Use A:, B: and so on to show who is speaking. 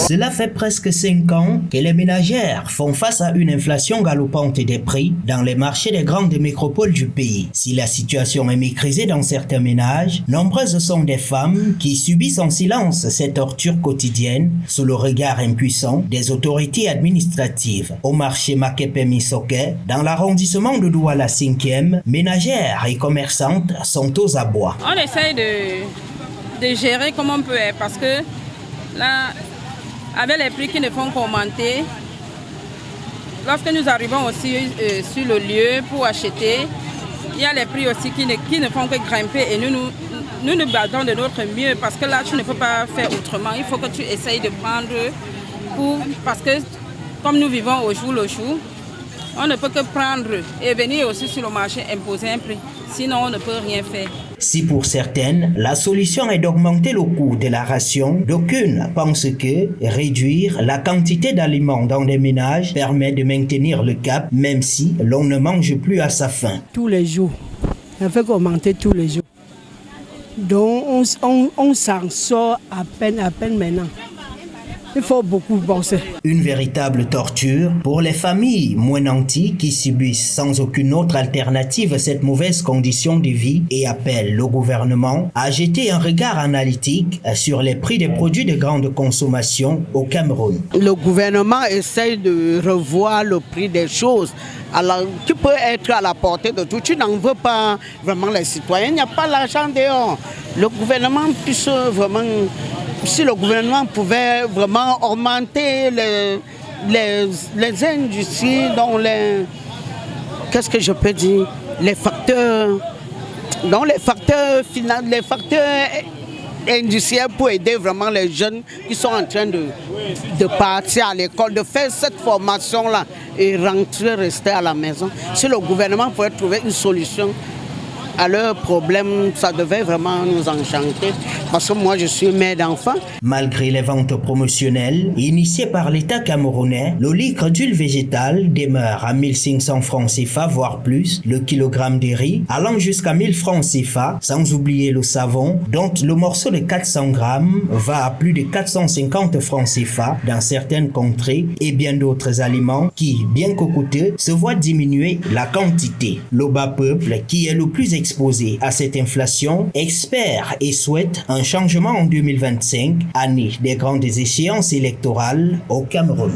A: Cela fait presque 5 ans que les ménagères font face à une inflation galopante des prix dans les marchés des grandes métropoles du pays. Si la situation est maîtrisée dans certains ménages, nombreuses sont des femmes qui subissent en silence cette torture quotidienne sous le regard impuissant des autorités administratives. Au marché Makepe-Misoke, dans l'arrondissement de Douala 5e, ménagères et commerçantes sont aux abois.
B: On essaye de gérer comme on peut, parce que là, avec les prix qui ne font qu'augmenter, lorsque nous arrivons aussi sur le lieu pour acheter, il y a les prix aussi qui ne font que grimper et nous nous battons de notre mieux parce que là, tu ne peux pas faire autrement. Il faut que tu essayes de prendre parce que comme nous vivons au jour le jour, on ne peut que prendre et venir aussi sur le marché imposer un prix. Sinon, on ne peut rien faire.
A: Si pour certaines, la solution est d'augmenter le coût de la ration, d'aucunes pensent que réduire la quantité d'aliments dans les ménages permet de maintenir le cap, même si l'on ne mange plus à sa faim.
C: Tous les jours, ça fait qu'augmenter tous les jours. Donc on s'en sort à peine maintenant. Il faut beaucoup bosser.
A: Une véritable torture pour les familles moins nantis qui subissent sans aucune autre alternative cette mauvaise condition de vie et appellent le gouvernement à jeter un regard analytique sur les prix des produits de grande consommation au Cameroun.
D: Le gouvernement essaye de revoir le prix des choses. Alors, tu peux être à la portée de tout. Tu n'en veux pas vraiment les citoyens. Il n'y a pas l'argent dehors. Le gouvernement puisse vraiment... Si le gouvernement pouvait vraiment augmenter les industries, dont qu'est-ce que je peux dire, les facteurs industriels pour aider vraiment les jeunes qui sont en train de partir à l'école, de faire cette formation-là et rester à la maison. Si le gouvernement pouvait trouver une solution à leurs problèmes, ça devait vraiment nous enchanter parce que moi je suis mère d'enfants.
A: Malgré les ventes promotionnelles initiées par l'État camerounais, le litre d'huile végétale demeure à 1500 francs CFA voire plus, le kilogramme de riz allant jusqu'à 1000 francs CFA, sans oublier le savon dont le morceau de 400 grammes va à plus de 450 francs CFA dans certaines contrées et bien d'autres aliments qui, bien que coûteux, se voient diminuer la quantité. Le bas peuple, qui est le plus exposé à cette inflation, espère et souhaite un changement en 2025, année des grandes échéances électorales au Cameroun.